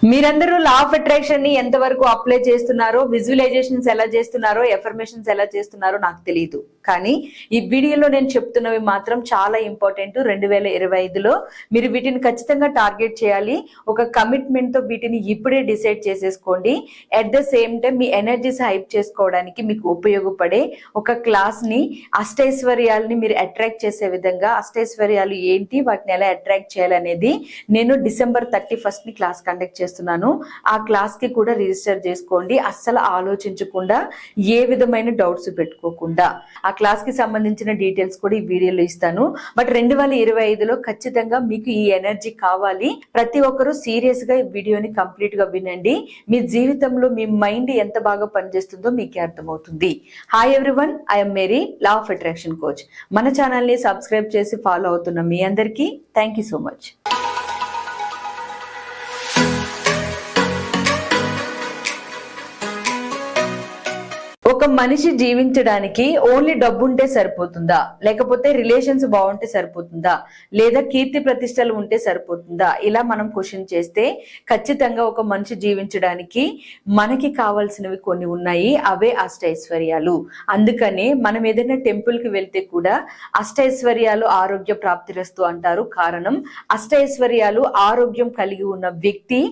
మీరందరూ లా of attraction ని ఎంతవరకు అప్లై చేస్తున్నారో, విజువలైజేషన్స్ ఎలా చేస్తున్నారో, ఎఫర్మేషన్స్ ఎలా చేస్తున్నారో నాకు తెలియదు. కానీ ఈ వీడియోలో నేను చెప్తున్నవి మాత్రం చాలా ఇంపార్టెంట్. 2025లో మీరు వీటిని ఖచ్చితంగా టార్గెట్ చేయాలి. ఒక కమిట్మెంట్ తో వీటిని ఇప్పుడే డిసైడ్ చేసేసుకోండి. At the same time me energies hype చేసుకోవడానికి మీకు ఉపయోగపడే ఒక క్లాస్ ని, అష్టైశ్వర్యాలని మీరు అట్రాక్ట్ చేసే విధంగా, అష్టైశ్వర్యాలు ఏంటి, వాటిని ఎలా అట్రాక్ట్ చేయాలనేది నేను December 31st ని క్లాస్ కండక్ట్ చేస్తున్నాను. ఆ క్లాస్ కి కూడా రిజిస్టర్ చేసుకోండి. అస్సలు ఆలోచించకుండా, ఏ విధమైన డౌట్స్ పెట్టుకోకుండా. ఆ క్లాస్ కి సంబంధించిన డీటెయిల్స్ కూడా ఈ వీడియోలో ఇస్తాను. బట్ 2025లో ఖచ్చితంగా మీకు ఈ ఎనర్జీ కావాలి. ప్రతి ఒక్కరూ సీరియస్ గా ఈ వీడియోని కంప్లీట్ గా వినండి. మీ జీవితంలో మీ మైండ్ ఎంత బాగా పనిచేస్తుందో మీకే అర్థమవుతుంది. Hi everyone, I'm Mary, law of attraction coach. మన ఛానల్ ని సబ్స్క్రైబ్ చేసి ఫాలో అవుతున్న మీ అందరికీ థ్యాంక్ యూ సో మచ్. ఒక మనిషి జీవించడానికి ఓన్లీ డబ్బు ఉంటే సరిపోతుందా, లేకపోతే రిలేషన్స్ బాగుంటే సరిపోతుందా, లేదా కీర్తి ప్రతిష్టలు ఉంటే సరిపోతుందా? ఇలా మనం క్వశ్చన్ చేస్తే ఖచ్చితంగా ఒక మనిషి జీవించడానికి మనకి కావాల్సినవి కొన్ని ఉన్నాయి. అవే అష్టైశ్వర్యాలు. అందుకనే మనం ఏదైనా టెంపుల్ కి వెళ్తే కూడా అష్టైశ్వర్యాలు ఆరోగ్య ప్రాప్తిరస్తు అంటారు. కారణం, అష్టైశ్వర్యాలు ఆరోగ్యం కలిగి ఉన్న వ్యక్తి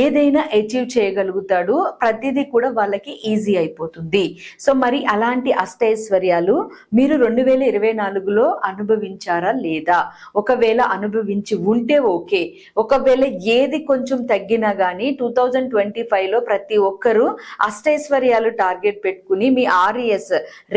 ఏదైనా అచీవ్ చేయగలుగుతాడు. ప్రతిదీ కూడా వాళ్ళకి ఈజీ అయిపోతుంది. సో మరి అలాంటి అష్టైశ్వర్యాలు మీరు 2024లో అనుభవించారా లేదా? ఒకవేళ అనుభవించి ఉంటే ఓకే. ఒకవేళ ఏది కొంచెం తగ్గినా గానీ 2025లో ప్రతి ఒక్కరూ అష్టైశ్వర్యాలు టార్గెట్ పెట్టుకుని మీ RES,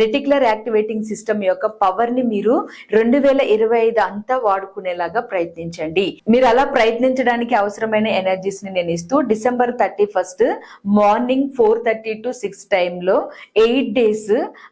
రెటిక్యులర్ యాక్టివేటింగ్ సిస్టమ్ యొక్క పవర్ ని మీరు 2025 అంతా వాడుకునేలాగా ప్రయత్నించండి. మీరు అలా ప్రయత్నించడానికి అవసరమైన ఎనర్జీస్ ని నేను ఇస్తూ December 31st మార్నింగ్ 4:30 to 6 టైంలో 8 days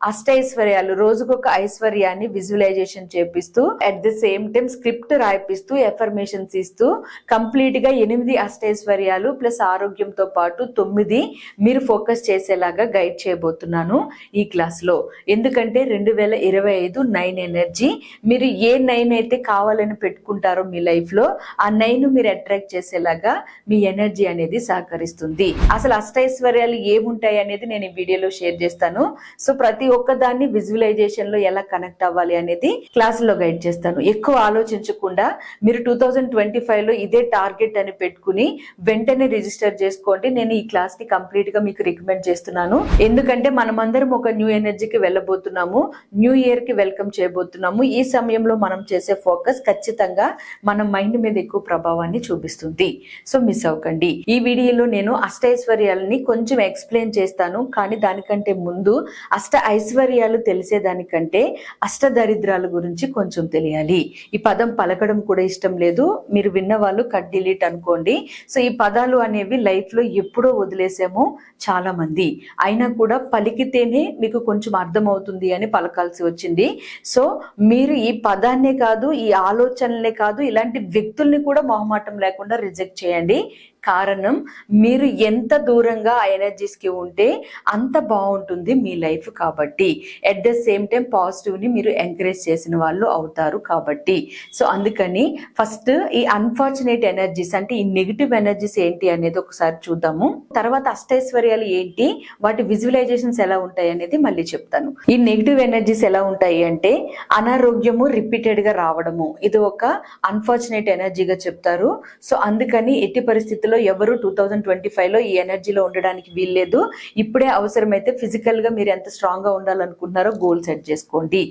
అష్టైశ్వర్యాలు, రోజుకొక ఐశ్వర్యాన్ని విజువలైజేషన్ చేపిస్తూ, at the same time script రాయిపిస్తూ, ఎఫర్మేషన్స్ ఇస్తూ కంప్లీట్ గా 8 అష్టైశ్వర్యాలు ప్లస్ ఆరోగ్యంతో పాటు 9 మీరు ఫోకస్ చేసేలాగా గైడ్ చేయబోతున్నాను ఈ క్లాస్ లో. ఎందుకంటే 2025 9 ఎనర్జీ. మీరు ఏ 9 అయితే కావాలని పెట్టుకుంటారో మీ లైఫ్ లో, ఆ 9 మీరు అట్రాక్ట్ చేసేలాగా మీ ఎనర్జీ అనేది సహకరిస్తుంది. అసలు అష్టైశ్వర్యాలు ఏముంటాయి అనేది నేను ఈ వీడియోలో షేర్ చేస్తాను. సో ప్రతి ఒక్క దాన్ని విజువలైజేషన్ లో ఎలా కనెక్ట్ అవ్వాలి అనేది క్లాస్ లో గైడ్ చేస్తాను. ఎక్కువ ఆలోచించకుండా మీరు 2025లో ఇదే టార్గెట్ అని పెట్టుకుని వెంటనే రిజిస్టర్ చేసుకోండి. నేను ఈ క్లాస్ ని కంప్లీట్ గా మీకు రికమెండ్ చేస్తున్నాను. ఎందుకంటే మనమందరం ఒక న్యూ ఎనర్జీకి వెళ్ళబోతున్నాము. న్యూ ఇయర్ కి వెల్కమ్ చేయబోతున్నాము. ఈ సమయంలో మనం చేసే ఫోకస్ ఖచ్చితంగా మన మైండ్ మీద ఎక్కువ ప్రభావాన్ని చూపిస్తుంది. సో మిస్ అవ్వకండి. ఈ వీడియోలో నేను అష్టైశ్వర్యాలని కొంచెం ఎక్స్ప్లెయిన్ చేస్తాను. కానీ దానికంటే ముందు అష్ట ఐశ్వర్యాలు తెలిసేదానికంటే అష్ట దరిద్రాల గురించి కొంచెం తెలియాలి. ఈ పదం పలకడం కూడా ఇష్టం లేదు. మీరు విన్న వాళ్ళు కట్ డిలీట్ అనుకోండి. సో ఈ పదాలు అనేవి లైఫ్ లో ఎప్పుడో వదిలేసాము చాలా మంది. అయినా కూడా పలికితేనే మీకు కొంచెం అర్థమవుతుంది అని పలకాల్సి వచ్చింది. సో మీరు ఈ పదాన్నే కాదు, ఈ ఆలోచనలే కాదు, ఇలాంటి వ్యక్తుల్ని కూడా మొహమాటం లేకుండా రిజెక్ట్ చేయండి. కారణం, మీరు ఎంత దూరంగా ఆ ఎనర్జీస్ కి ఉంటే అంత బాగుంటుంది మీ లైఫ్. కాబట్టి at the same time positive ని మీరు ఎంకరేజ్ చేసిన వాళ్ళు అవుతారు. కాబట్టి సో అందుకని ఫస్ట్ ఈ అన్ఫార్చునేట్ ఎనర్జీస్, అంటే ఈ నెగిటివ్ ఎనర్జీస్ ఏంటి అనేది ఒకసారి చూద్దాము. తర్వాత అష్టైశ్వర్యాలు ఏంటి, వాటి విజువలైజేషన్స్ ఎలా ఉంటాయి అనేది మళ్ళీ చెప్తాను. ఈ నెగిటివ్ ఎనర్జీస్ ఎలా ఉంటాయి అంటే అనారోగ్యము రిపీటెడ్ గా రావడము, ఇది ఒక అన్ఫార్చునేట్ ఎనర్జీగా చెప్తారు. సో అందుకని ఎట్టి పరిస్థితుల్లో ఎవరు 2025లో ఈ ఎనర్జీలో ఉండడానికి వీల్లేదు. ఇప్పుడే అవసరమైతే ఫిజికల్ గా మీరు ఎంత స్ట్రాంగ్ గా ఉండాలనుకుంటున్నారో గోల్ సెట్ చేసుకోండి.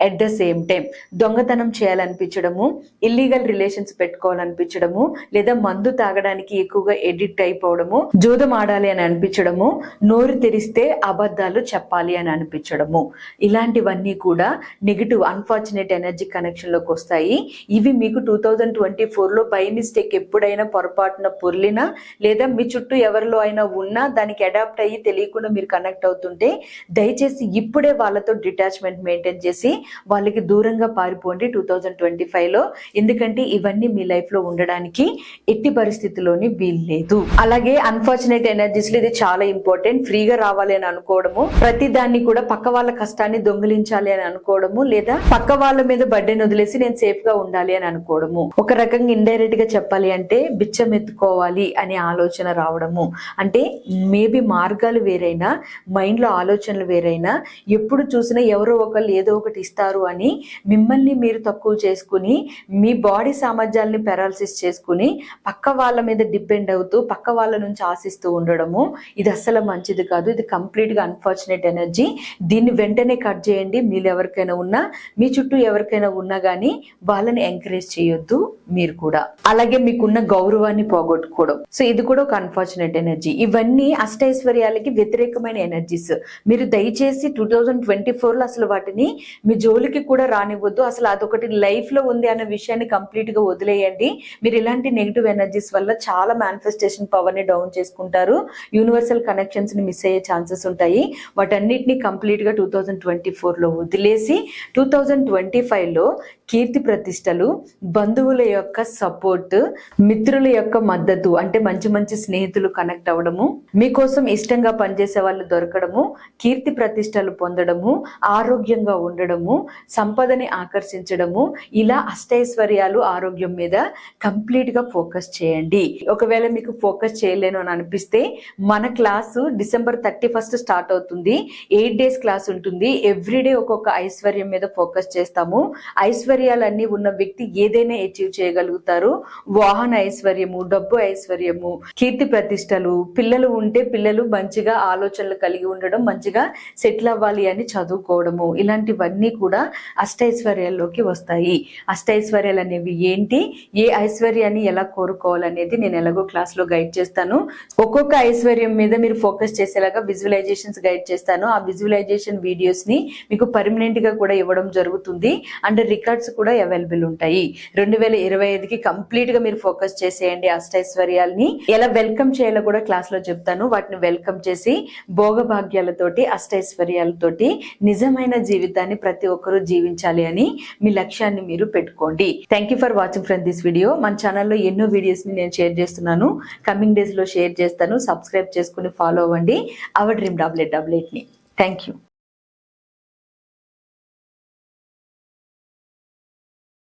అట్ ద సేమ్ టైం దొంగతనం చేయాలనిపించడము, ఇల్లీగల్ రిలేషన్స్ పెట్టుకోవాలనిపించడము, లేదా మందు తాగడానికి ఎక్కువగా ఎడిక్ట్ అయిపోవడము, జూదం ఆడాలి అని అనిపించడము, నోరు తెరిస్తే అబద్ధాలు చెప్పాలి అని అనిపించడము, ఇలాంటివన్నీ కూడా నెగిటివ్ అన్ఫార్చునేట్ ఎనర్జీ కనెక్షన్ లోకి వస్తాయి. ఇవి మీకు 2024లో బై మిస్టేక్ ఎప్పుడైనా పొరపాటున పొర్లిన, లేదా మీ చుట్టూ ఎవరిలో అయినా ఉన్నా దానికి అడాప్ట్ అయ్యి తెలియకుండా మీరు కనెక్ట్ అవుతుంటే దయచేసి ఇప్పుడే వాళ్ళతో డిటాచ్మెంట్ మెయింటైన్ చేసి వాళ్ళకి దూరంగా పారిపోండి 2025లో. ఎందుకంటే ఇవన్నీ మీ లైఫ్ లో ఉండడానికి ఎట్టి పరిస్థితుల్లోని వీల్లేదు. అలాగే అన్ఫార్చునేట్ ఎనర్జీస్ లో ఇది చాలా ఇంపార్టెంట్. ఫ్రీగా రావాలి అని అనుకోవడము, ప్రతి దాన్ని కూడా పక్క వాళ్ళ కష్టాన్ని దొంగిలించాలి అని అనుకోవడము, లేదా పక్క వాళ్ళ మీద బర్డెన్ వదిలేసి నేను సేఫ్ గా ఉండాలి అని అనుకోవడము. ఒక రకంగా ఇండైరెక్ట్ గా చెప్పాలి అంటే బిచ్చం ఎత్తుకోవాలి అనే ఆలోచన రావడము. అంటే మేబీ మార్గాలు వేరైనా, మైండ్లో ఆలోచనలు వేరైనా, ఎప్పుడు చూసినా ఎవరో ఒకళ్ళు ఏదో ఒకటి ఇస్తారు అని మిమ్మల్ని మీరు తక్కువ చేసుకుని, మీ బాడీ సామర్థ్యాలని పెరాలసిస్ చేసుకుని పక్క వాళ్ళ మీద డిపెండ్ అవుతూ పక్క వాళ్ళ నుంచి ఆశిస్తూ ఉండడము, ఇది అస్సలు మంచిది కాదు. ఇది కంప్లీట్గా అన్ఫార్చునేట్ ఎనర్జీ. దీన్ని వెంటనే కట్ చేయండి. మీరు ఎవరికైనా ఉన్నా, మీ చుట్టూ ఎవరికైనా ఉన్నా కానీ వాళ్ళని ఎంకరేజ్ చేయొద్దు మీరు కూడా. అలాగే మీకున్న గౌరవాన్ని పోగొట్టుకోవడం, సో ఇది కూడా ఒక అన్ఫార్చునేట్ ఎనర్జీ. ఇవన్నీ అష్టైశ్వర్యాలకి వ్యతిరేకమైన ఎనర్జీస్. మీరు దయచేసి 2024లో అసలు వాటిని మీ జోలికి కూడా రానివ్వద్దు. అసలు అదొకటి లైఫ్ లో ఉంది అన్న విషయాన్ని కంప్లీట్ గా వదిలేయండి. మీరు ఇలాంటి నెగిటివ్ ఎనర్జీస్ వల్ల చాలా మేనిఫెస్టేషన్ పవర్ ని డౌన్ చేసుకుంటారు. యూనివర్సల్ కనెక్షన్స్ ని మిస్ అయ్యే ఛాన్సెస్ ఉంటాయి. వాటన్నిటిని కంప్లీట్ గా 2024లో వదిలేసి 2025లో కీర్తి ప్రతిష్టలు, బంధువుల యొక్క సపోర్ట్, మిత్రుల యొక్క మద్దతు, అంటే మంచి మంచి స్నేహితులు కనెక్ట్ అవ్వడము, మీకోసం ఇష్టంగా పనిచేసే వాళ్ళు దొరకడము, కీర్తి ప్రతిష్టలు పొందడము, ఆరోగ్యంగా ఉండడము, సంపదని ఆకర్షించడము, ఇలా అష్టైశ్వర్యాలు, ఆరోగ్యం మీద కంప్లీట్ గా ఫోకస్ చేయండి. ఒకవేళ మీకు ఫోకస్ చేయలేను అని అనిపిస్తే మన క్లాసు December 31 స్టార్ట్ అవుతుంది. 8 days క్లాస్ ఉంటుంది. ఎవ్రీడే ఒక్కొక్క ఐశ్వర్యం మీద ఫోకస్ చేస్తాము. ఐశ్వర్యాలన్నీ ఉన్న వ్యక్తి ఏదైనా అచీవ్ చేయగలుగుతారు. వాహన ఐశ్వర్యము, డబ్బు ఐశ్వర్యము, కీర్తి ప్రతిష్టలు, పిల్లలు ఉంటే పిల్లలు మంచిగా ఆలోచనలు కలిగి ఉండడం, మంచిగా సెటిల్ అవ్వాలి అని చదువుకోవడము, ఇలాంటివన్నీ కూడా అష్టైశ్వర్యాల్లోకి వస్తాయి. అష్టైశ్వర్యాలు అనేవి ఏంటి, ఏ ఐశ్వర్యాన్ని ఎలా కోరుకోవాలనేది నేను ఎలాగో క్లాస్ లో గైడ్ చేస్తాను. ఒక్కొక్క ఐశ్వర్యం మీద మీరు ఫోకస్ చేసేలాగా విజువలైజేషన్స్ గైడ్ చేస్తాను. ఆ విజువలైజేషన్ వీడియోస్ ని మీకు పర్మనెంట్ గా కూడా ఇవ్వడం జరుగుతుంది. అండ్ రికార్డ్స్ కూడా అవైలబుల్ ఉంటాయి. 2025కి కంప్లీట్ గా మీరు ఫోకస్ చేసేయండి. అష్టైశ్వర్యాల్ని ఎలా వెల్కమ్ చేయాలో కూడా క్లాస్ లో చెప్తాను. వాటిని వెల్కమ్ చేసి భోగభాగ్యాలతోటి, అష్టైశ్వర్యాలతోటి నిజమైన జీవితాన్ని ప్రతి ఒక్కరూ జీవించాలి అని మీ లక్ష్యాన్ని మీరు పెట్టుకోండి. Thank you for watching from this video. మన ఛానల్లో ఎన్నో వీడియోస్ ని నేను షేర్ చేస్తున్నాను. కమింగ్ డేస్ లో షేర్ చేస్తాను. సబ్స్క్రైబ్ చేసుకుని ఫాలో అవ్వండి అవర్ డ్రీమ్ 8888 ని. Thank you.